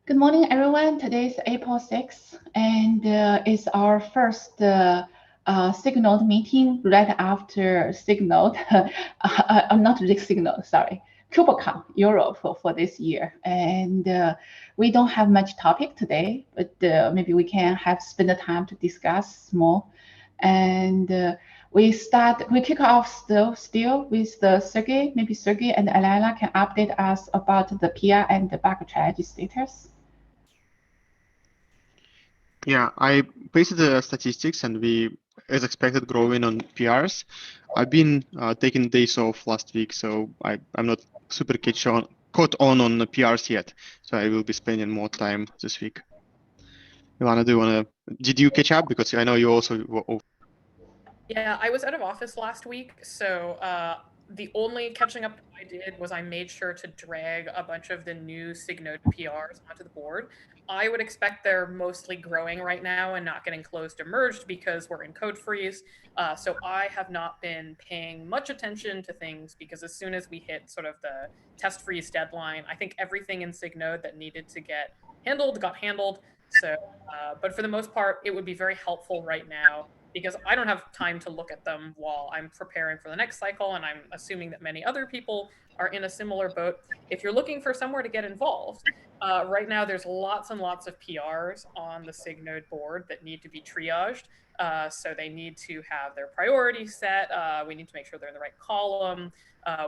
Good morning, everyone. Today is April 6th, and it's our first SIG Node meeting right after SIG Node. Not SIG Node, sorry, KubeCon Europe for this year. And we don't have much topic today, but maybe we can spend the time to discuss more. And we kick off still with the Sergey. Maybe Sergey and Alana can update us about the PR and the bug triage status. Yeah, I pasted the statistics and we, as expected, growing on PRs. I've been taking days off last week, so I'm not super caught on the PRs yet. So I will be spending more time this week. Ilana, did you catch up? Because I know you also were off. Yeah, I was out of office last week, so the only catching up I did was I made sure to drag a bunch of the new SIG Node PRs onto the board. I would expect they're mostly growing right now and not getting closed or merged because we're in code freeze. So I have not been paying much attention to things because as soon as we hit sort of the test freeze deadline, I think everything in SIG Node that needed to get handled got handled. So, but for the most part, it would be very helpful right now because I don't have time to look at them while I'm preparing for the next cycle, and I'm assuming that many other people are in a similar boat. If you're looking for somewhere to get involved, right now there's lots and lots of PRs on the SIG Node board that need to be triaged. So they need to have their priorities set. We need to make sure they're in the right column.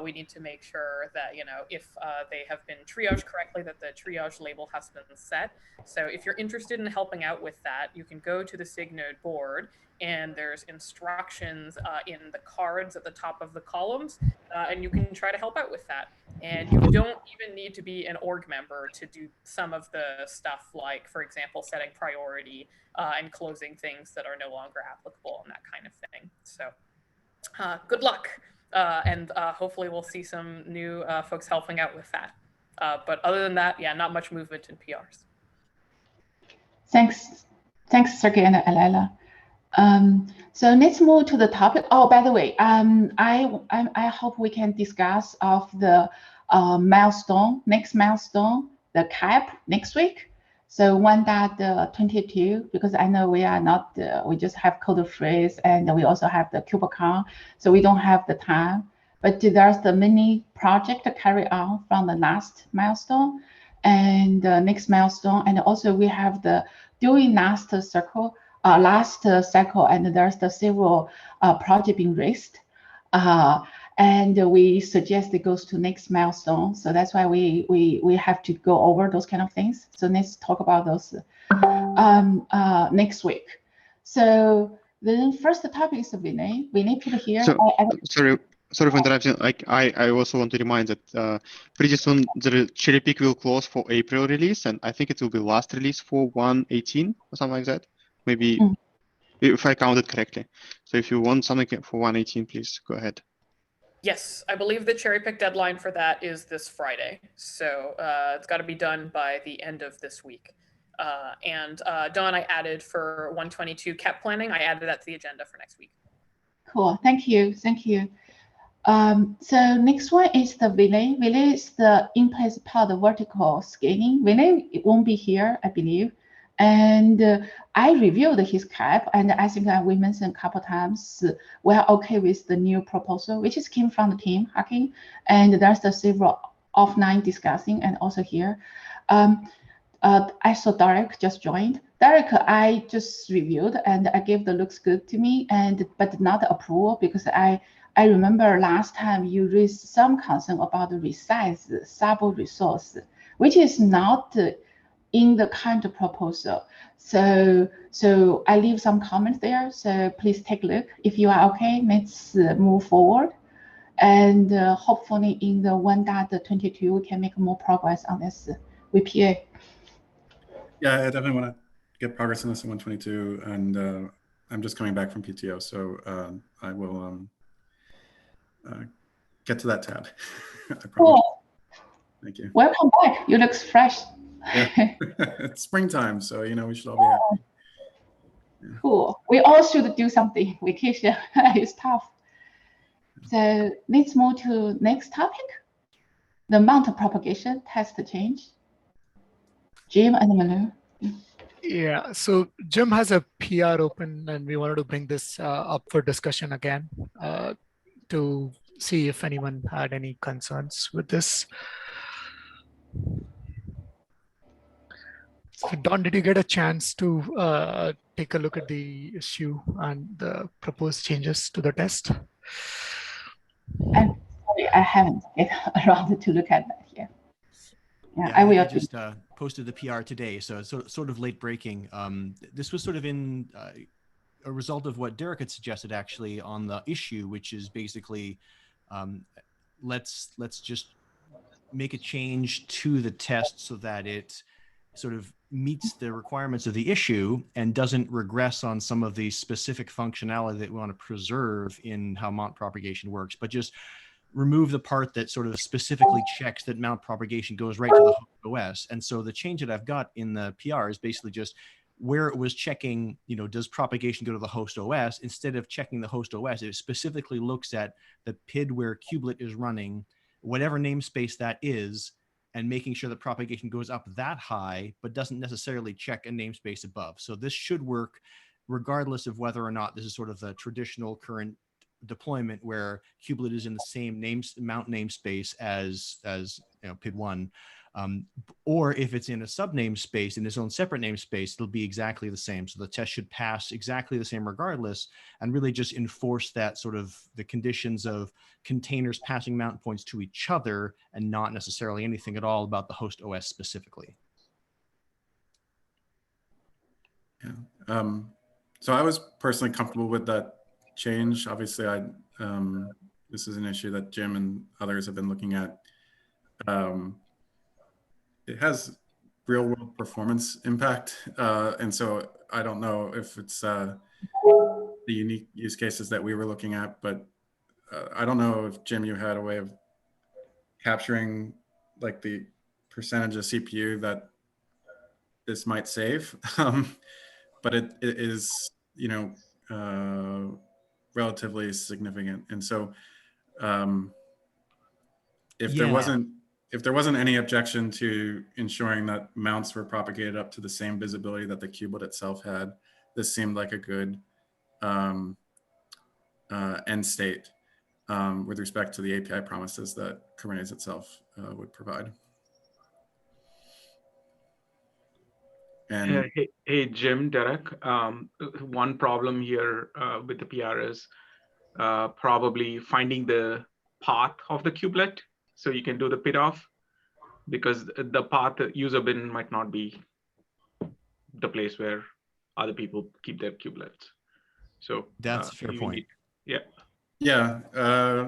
We need to make sure that, if they have been triaged correctly, that the triage label has been set. So if you're interested in helping out with that, you can go to the SIG Node board and there's instructions in the cards at the top of the columns, and you can try to help out with that. And you don't even need to be an org member to do some of the stuff like, for example, setting priority and closing things that are no longer applicable and that kind of thing. So good luck. And hopefully we'll see some new folks helping out with that. But other than that, yeah, not much movement in PRs. Thanks, Sergey and Alana. So let's move to the topic. Oh, by the way, I hope we can discuss of the next milestone, the Kep next week. So 1.22, because I know we are not, we just have code freeze and we also have the KubeCon, so we don't have the time. But there's the mini project to carry on from the last milestone and the next milestone, and also we have the during last cycle, and there's the several project being raised, and we suggest it goes to next milestone. So that's why we have to go over those kind of things. So let's talk about those next week. So the first topic is Vinay. Vinay put here. So, sorry for interrupting. I also want to remind that pretty soon the cherry pick will close for April release, and I think it will be last release for 1.18 or something like that. Maybe if I counted correctly. So if you want something for 1.18, please go ahead. Yes, I believe the cherry pick deadline for that is this Friday. So it's got to be done by the end of this week. And Dawn, I added for 122 Kep Planning. I added that to the agenda for next week. Cool. Thank you. Thank you. So next one is the Vinay. Vinay is the in-place pod vertical scaling. Vinay won't be here, I believe. And I reviewed his Kep, and I think we mentioned a couple times we're okay with the new proposal, which is came from the team hacking, and there's the several offline discussing, and also here. I saw Derek just joined. Derek, I just reviewed, and I gave the looks good to me, but not approval because I remember last time you raised some concern about the resize sub resource, which is not in the current proposal. So I leave some comments there. So please take a look. If you are okay, let's move forward. And hopefully in the 1.22, we can make more progress on this VPA. Yeah, I definitely want to get progress on this in 122. And I'm just coming back from PTO, so I will get to that tab. Cool. Thank you. Welcome back. You look fresh. Yeah. It's springtime, so we should all be happy. Yeah. Cool. We all should do something. Vacation is tough. So let's move to next topic. The mount propagation test change. Jim and Manu. Yeah, so Jim has a PR open, and we wanted to bring this up for discussion again to see if anyone had any concerns with this. So Don, did you get a chance to take a look at the issue and the proposed changes to the test? I'm sorry, I haven't get around to look at that yet. Yeah, I will. I just posted the PR today, so it's sort of late breaking. This was sort of in a result of what Derek had suggested actually on the issue, which is basically let's just make a change to the test so that it sort of meets the requirements of the issue and doesn't regress on some of the specific functionality that we want to preserve in how mount propagation works, but just remove the part that sort of specifically checks that mount propagation goes right to the host OS. And so the change that I've got in the PR is basically just where it was checking, does propagation go to the host OS? Instead of checking the host OS, it specifically looks at the PID where Cubelet is running, whatever namespace that is, and making sure that propagation goes up that high, but doesn't necessarily check a namespace above. So this should work regardless of whether or not this is sort of the traditional current deployment where Cubelet is in the same mount namespace as PID1, or if it's in a sub namespace in its own separate namespace, it'll be exactly the same. So the test should pass exactly the same regardless, and really just enforce that sort of the conditions of containers passing mount points to each other and not necessarily anything at all about the host OS specifically. Yeah. So I was personally comfortable with that change. Obviously, this is an issue that Jim and others have been looking at. It has real world performance impact. And so I don't know if it's the unique use cases that we were looking at, but I don't know if, Jim, you had a way of capturing like the percentage of CPU that this might save. But it is, relatively significant. And so if there wasn't any objection to ensuring that mounts were propagated up to the same visibility that the kubelet itself had, this seemed like a good end state with respect to the API promises that Kubernetes itself would provide. And hey, Jim, Derek, one problem here with the PR is probably finding the path of the kubelet so you can do the PID off, because the path user bin might not be the place where other people keep their kubelets. So that's a fair point. Yeah,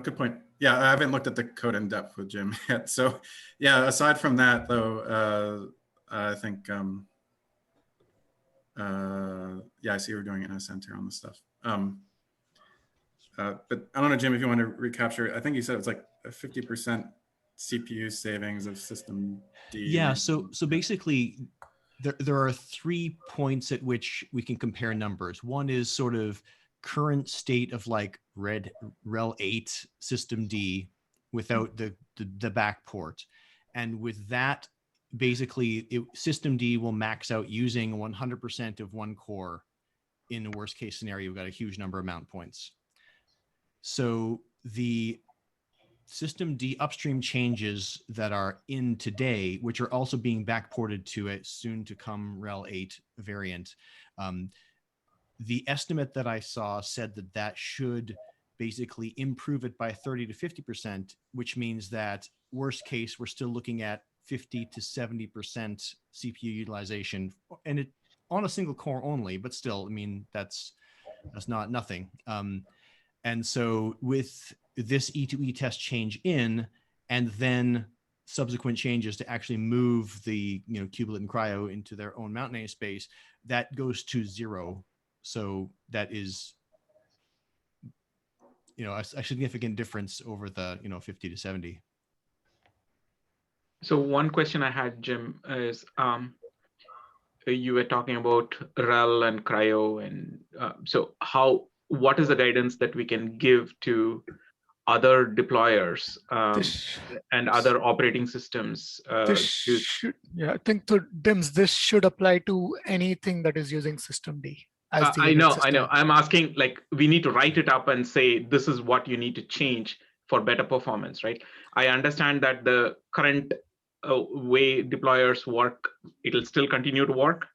good point. Yeah, I haven't looked at the code in depth with Jim yet. So yeah, aside from that though, I think yeah, I see we're doing an ascent here on this stuff. But I don't know, Jim, if you want to recapture, I think you said it was like a 50% CPU savings of system D. Yeah, so basically there are 3 points at which we can compare numbers. One is sort of current state of like rel 8 system D without the back port. And with that, basically system D will max out using 100% of one core. In a worst case scenario, we've got a huge number of mount points. So the system D upstream changes that are in today, which are also being backported to a soon to come rel 8 variant. The estimate that I saw said that should basically improve it by 30 to 50%, which means that worst case, we're still looking at 50 to 70% CPU utilization, and it on a single core only, but still, I mean, that's not nothing. And so with this E2E test change in, and then subsequent changes to actually move the kubelet and cryo into their own mount namespace, that goes to 0. So that is a significant difference over the 50 to 70. So one question I had, Jim, is you were talking about rel and cryo, and so what is the guidance that we can give to other deployers and other operating systems. Yeah, I think to DIMS, this should apply to anything that is using systemd. I know. I'm asking, like, we need to write it up and say, this is what you need to change for better performance, right? I understand that the current way deployers work, it'll still continue to work.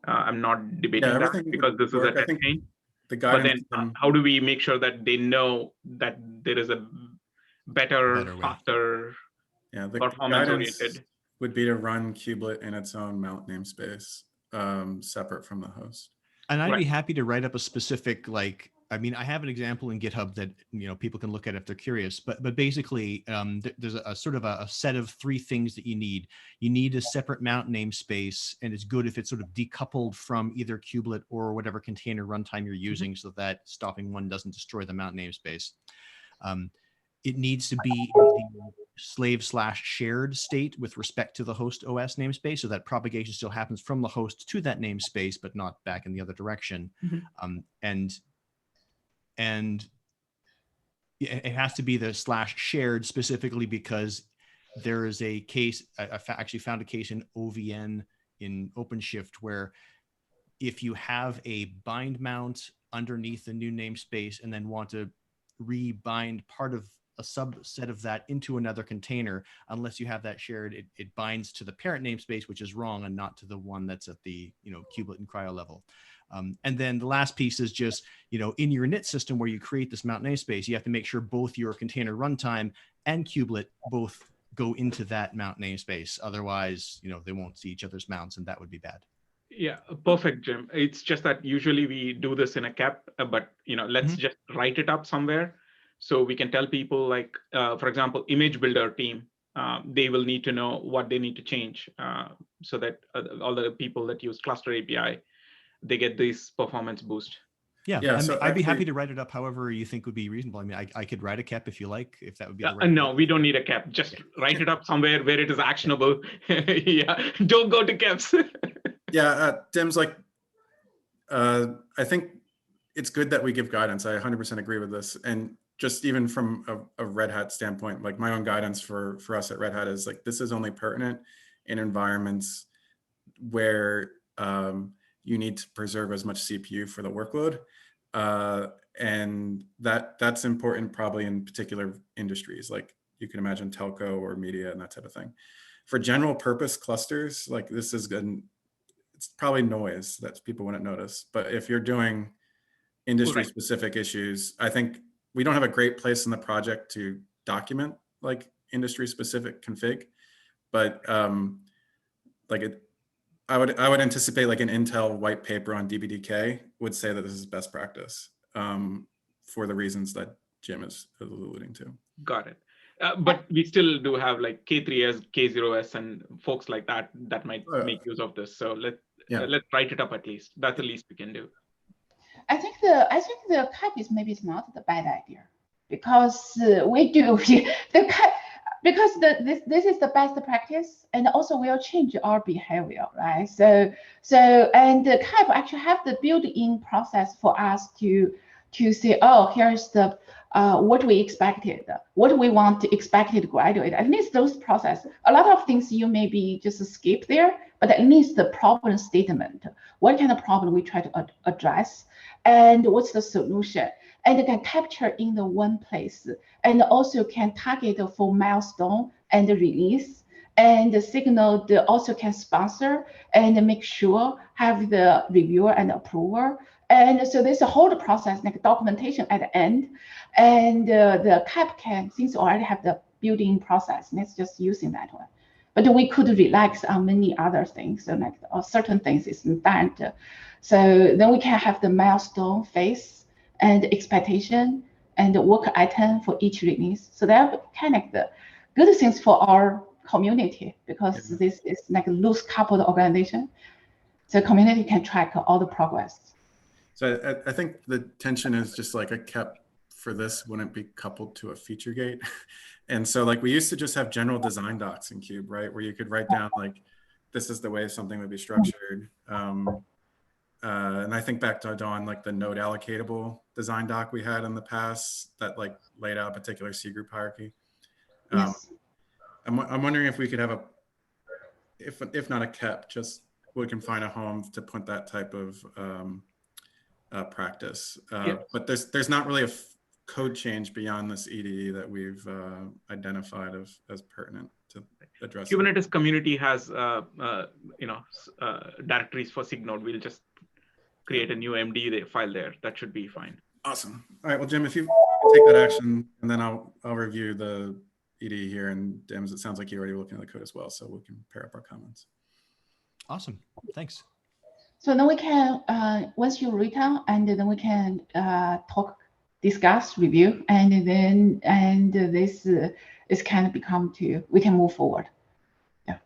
I'm not debating that because this is a test change. But then how do we make sure that they know that there is a better faster, performance-oriented? Would be to run Cubelet in its own mount namespace, separate from the host. And I'd be happy to write up a specific, like, I mean, I have an example in GitHub that, you know, people can look at if they're curious, but basically there's a sort of a set of 3 things that you need. You need a separate mount namespace, and it's good if it's sort of decoupled from either Cubelet or whatever container runtime you're using, so that stopping one doesn't destroy the mount namespace. It needs to be in the slave/shared state with respect to the host OS namespace, so that propagation still happens from the host to that namespace, but not back in the other direction. And it has to be the /shared specifically because there is a case, I actually found a case in OVN in OpenShift where if you have a bind mount underneath the new namespace and then want to rebind part of a subset of that into another container, unless you have that shared, it binds to the parent namespace, which is wrong, and not to the one that's at the, you know, Cubelet and Cryo level. And then the last piece is just, you know, in your init system where you create this mount namespace, you have to make sure both your container runtime and Cubelet both go into that mount namespace. Otherwise, you know, they won't see each other's mounts, and that would be bad. Yeah, perfect, Jim. It's just that usually we do this in a Kep, but, you know, let's just write it up somewhere. So we can tell people, like, for example, image builder team, they will need to know what they need to change so that all the people that use cluster API, they get this performance boost. Yeah, so I'd be happy to write it up however you think would be reasonable. I mean, I could write a Kep if you like, if that would be the right No, we don't need a Kep. Just write it up somewhere where it is actionable. Yeah, don't go to Keps. Tim's like, I think it's good that we give guidance. I 100% agree with this. And just even from a Red Hat standpoint, like my own guidance for us at Red Hat is like, this is only pertinent in environments where you need to preserve as much CPU for the workload. And that's important probably in particular industries, like you can imagine telco or media and that type of thing. For general purpose clusters, like this is good. It's probably noise that people wouldn't notice. But if you're doing industry specific issues, I think we don't have a great place in the project to document like industry specific config, but I would anticipate like an Intel white paper on DBDK would say that this is best practice for the reasons that Jim is alluding to. Got it. But we still do have like K3S, K0S, and folks like that that might make use of this. So let's write it up at least. That's the least we can do. I think the Kep is maybe it's not the bad idea because we do the Kep, because this is the best practice, and also will change our behavior, right? So and the Kep actually have the built-in process for us to say, oh, here's the what we expected, what we want to expected graduate. At least those process. A lot of things you maybe just skip there, but at least the problem statement. What kind of problem we try to address, and what's the solution, and it can capture in the one place, and also can target for milestone and release, and the signal also can sponsor and make sure have the reviewer and approver. And so there's a whole process like documentation at the end, and the Kep can, since already have the built-in process, let's just using that one. But we could relax on many other things, so like certain things is done. So then we can have the milestone phase and expectation and the work item for each release. So they're kind of the good things for our community, because this is like a loose coupled organization. So community can track all the progress. So I think the tension is just like a Kep for this wouldn't be coupled to a feature gate. And so like we used to just have general design docs in Cube, right? Where you could write down like, this is the way something would be structured. And I think back to Dawn, like the node allocatable design doc we had in the past that like laid out a particular C group hierarchy. Yes. I'm wondering if we could have a, if not a Kep, just we can find a home to put that type of practice. But there's not really a code change beyond this EDE that we've identified as pertinent to address. Kubernetes community has directories for SIG Node. We'll just create a new MD file there. That should be fine. Awesome. All right. Well, Jim, if you take that action, and then I'll review the EDE here. And Dims, it sounds like you're already looking at the code as well, so we can pair up our comments. Awesome. Thanks. So then we can, once you read out, and then we can discuss, review, and then this is kind of become to, we can move forward. Yeah.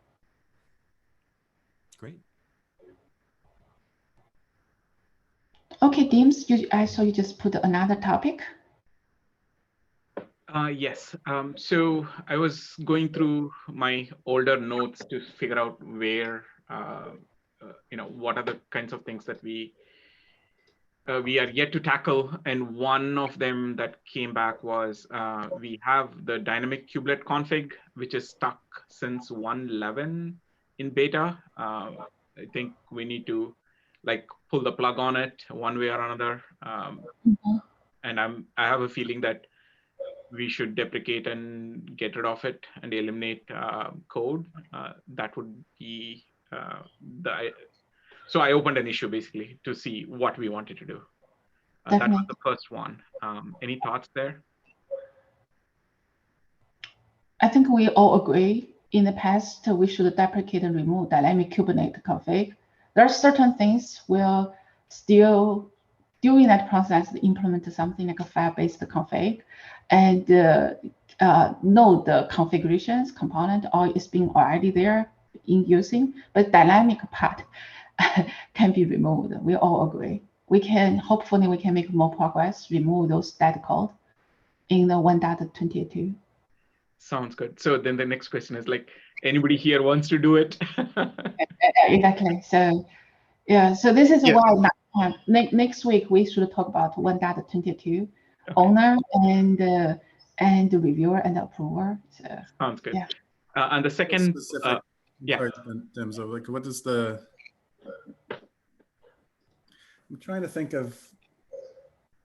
Great. Okay, Dims, I saw you just put another topic. Yes. So I was going through my older notes to figure out where, what are the kinds of things that we are yet to tackle. And one of them that came back was we have the dynamic kubelet config, which is stuck since 1.11 in beta. I think we need to like pull the plug on it one way or another. And I have a feeling that we should deprecate and get rid of it and eliminate code. That would be so I opened an issue basically to see what we wanted to do. That was the first one. Any thoughts there? I think we all agree in the past we should deprecate and remove dynamic Kubernetes config. There are certain things we'll still during that process implement something like a file-based config and know the configurations component or is being already there in using, but dynamic part can be removed. We all agree. We can, hopefully we can make more progress, remove those dead code in the 1.22. Sounds good. So then the next question is like, anybody here wants to do it? Exactly. So yeah, so this is why next week we should talk about 1.22 owner and the reviewer and the approver. So, sounds good. Yeah. And the second, sorry, Dims, like what is the? I'm trying to think of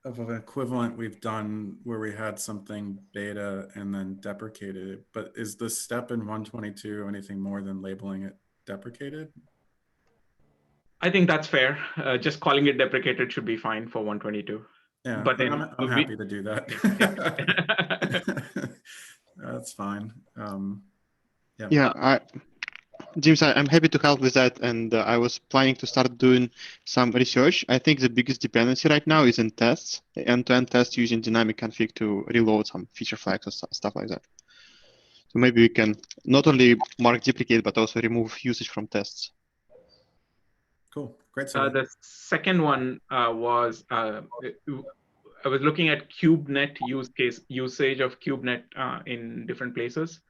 an equivalent we've done where we had something beta and then deprecated it. But is the step in 122 anything more than labeling it deprecated? I think that's fair. Just calling it deprecated should be fine for 122. Yeah, but then I'm happy to do that. That's fine. James, I'm happy to help with that, and I was planning to start doing some research. I think the biggest dependency right now is in tests, the end-to-end test using dynamic config to reload some feature flags or stuff like that. So maybe we can not only mark deprecate, but also remove usage from tests. Cool, great. The second one was I was looking at Cubenet usage of Cubenet in different places.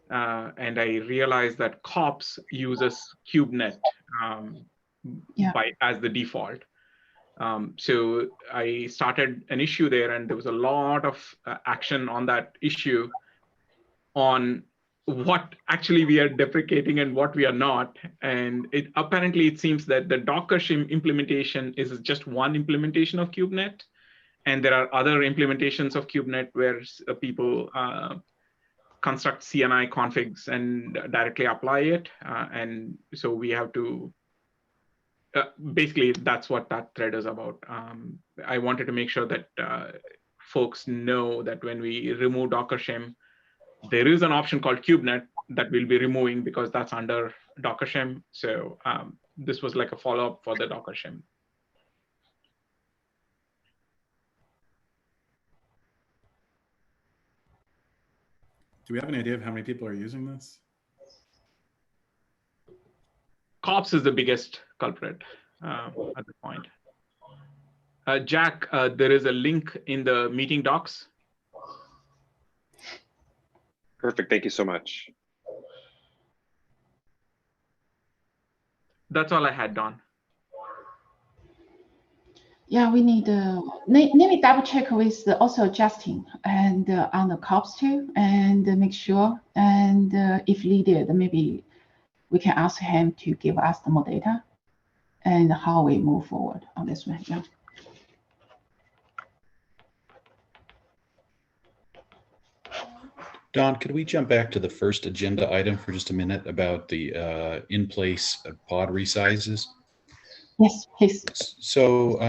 And I realized that COPS uses Cubenet as the default. So I started an issue there, and there was a lot of action on that issue on what actually we are deprecating and what we are not. And apparently it seems that the Docker shim implementation is just one implementation of Cubenet. And there are other implementations of Cubenet where people construct CNI configs and directly apply it. And so we have to, basically that's what that thread is about. I wanted to make sure that folks know that when we remove Docker shim, there is an option called Cubenet that we'll be removing because that's under Docker shim. So this was like a follow-up for the Docker shim. Do we have an idea of how many people are using this? COPS is the biggest culprit at this point. Jack, there is a link in the meeting docs. Perfect, thank you so much. That's all I had, Don. Yeah, we need let me double check with also Justin and on the cops too, and make sure. And if needed, maybe we can ask him to give us the more data and how we move forward on this one. Yeah. Don, could we jump back to the first agenda item for just a minute about the in-place pod resizes? Yes, please. So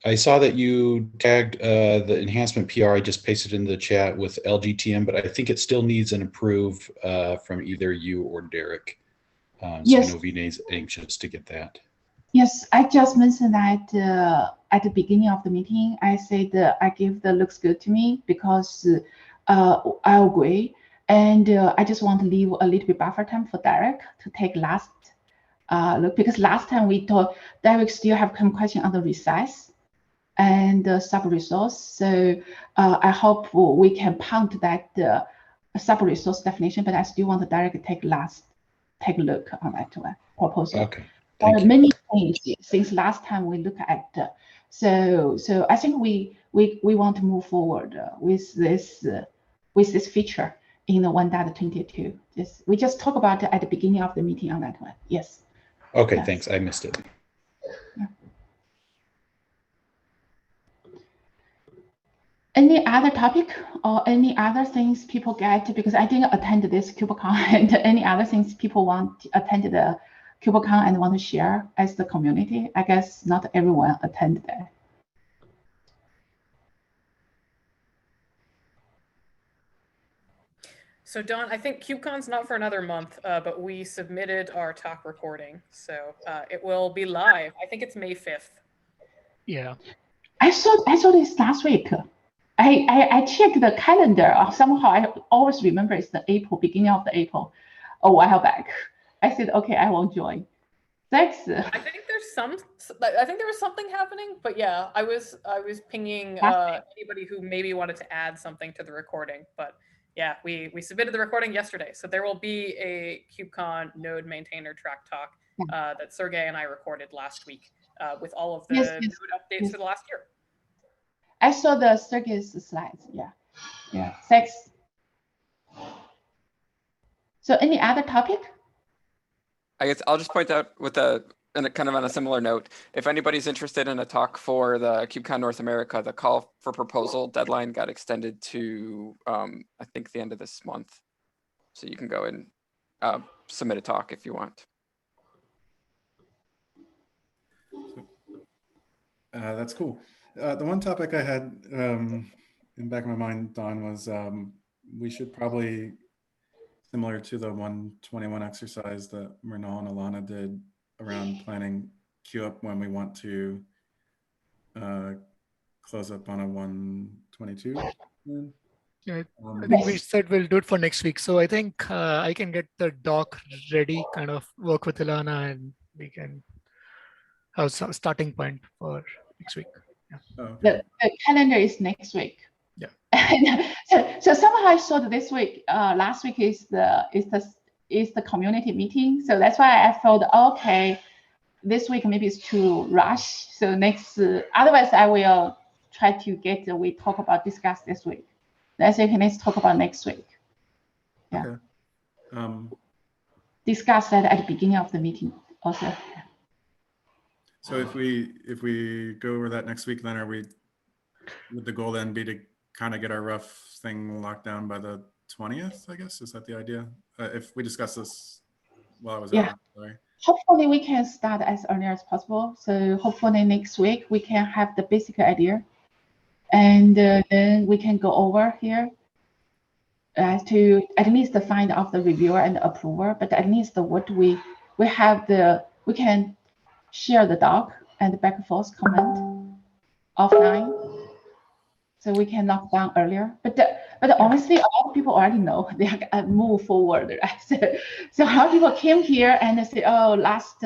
I saw that you tagged the enhancement PR. I just pasted in the chat with LGTM, but I think it still needs an approve from either you or Derek. So Yes. I know Vinay's anxious to get that. Yes, I just mentioned that at the beginning of the meeting. I said I give the looks good to me because I agree, and I just want to leave a little bit buffer time for Derek to take last look, because last time we thought Derek still have some question on the resize and sub-resource. So I hope we can punt that sub-resource definition, but I still want Derek to take a look on that one proposal. Okay. Thank you. Many things since last time we look at. So I think we want to move forward with this feature in the 1.22. We just talked about it at the beginning of the meeting on that one. Yes. Okay, Yes. thanks. I missed it. Yeah. Any other topic or any other things people get, because I didn't attend this KubeCon, and any other things people want to attend the KubeCon and want to share as the community? I guess not everyone attended that. So Don, I think KubeCon's not for another month, but we submitted our talk recording. So it will be live. I think it's May 5th. Yeah. I saw this last week. I checked the calendar. Somehow I always remember it's the April, beginning of the April, a while back. I said, okay, I won't join. Thanks. I think there was something happening, but yeah, I was pinging anybody who maybe wanted to add something to the recording. But yeah, we submitted the recording yesterday, so there will be a KubeCon node maintainer track talk that Sergey and I recorded last week with all of the node updates for the last year. I saw the Sergey's slides. Yeah. Thanks. So any other topic? I guess I'll just point out and kind of on a similar note, if anybody's interested in a talk for the KubeCon North America, the call for proposal deadline got extended to I think the end of this month. So you can go and submit a talk if you want. That's cool. The one topic I had in the back of my mind, Don, was we should probably, similar to the 121 exercise that Mernal and Alana did around planning queue up when we want to close up on a 122. Yeah, I think we said we'll do it for next week. So I think I can get the doc ready, kind of work with Ilana, and we can have some starting point for next week. Yeah. Oh, okay. The calendar is next week. Yeah. so somehow I saw that this week, last week is the community meeting. So that's why I felt, okay, this week maybe it's too rush. So next, otherwise I will try to discuss this week. Let's talk about next week. Yeah. Okay. Discuss that at the beginning of the meeting also. So if we go over that next week, then would the goal then be to kind of get our rough thing locked down by the 20th, I guess? Is that the idea? If we discuss this while I was out, sorry. Hopefully we can start as early as possible. So hopefully next week we can have the basic idea, and then we can go over here to at least find out the reviewer and the approver. But at least what we can share the doc and back and forth comment offline, so we can knock down earlier. But honestly, a lot of people already know they are move forward, right? So a lot of people came here and they say, oh, last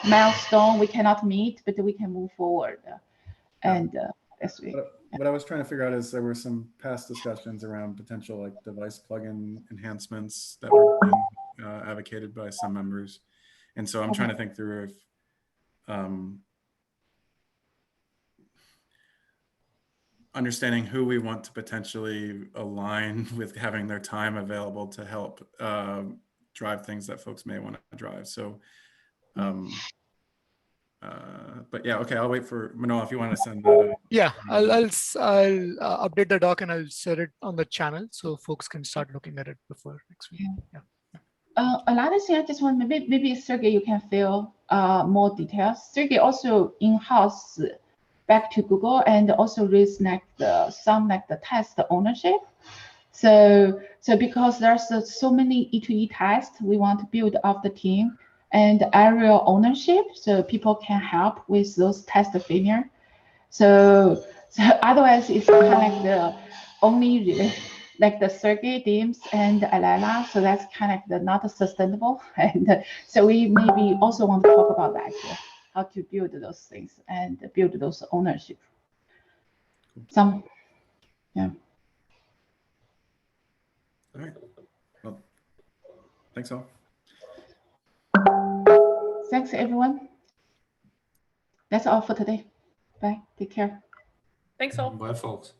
milestone we cannot meet, but we can move forward. And this week. What I was trying to figure out is there were some past discussions around potential like device plugin enhancements that were being advocated by some members, and so I'm trying to think through if understanding who we want to potentially align with having their time available to help drive things that folks may want to drive. So, but yeah, okay, I'll wait for Manoa if you want to send that. Yeah, I'll update the doc and I'll share it on the channel so folks can start looking at it before next week. Yeah. Another thing I just want, maybe Sergey, you can fill more details. Sergey also in-house back to Google and also raise some the test ownership. So because there's so many E2E tests we want to build of the team and area ownership, so people can help with those test failure. So otherwise it's kind of like the only like the Sergey, Dims, and Alana, so that's kind of the not sustainable. And so we maybe also want to talk about that, how to build those things and build those ownership. Yeah. All right. Well, thanks all. Thanks everyone. That's all for today. Bye. Take care. Thanks all. Bye, folks.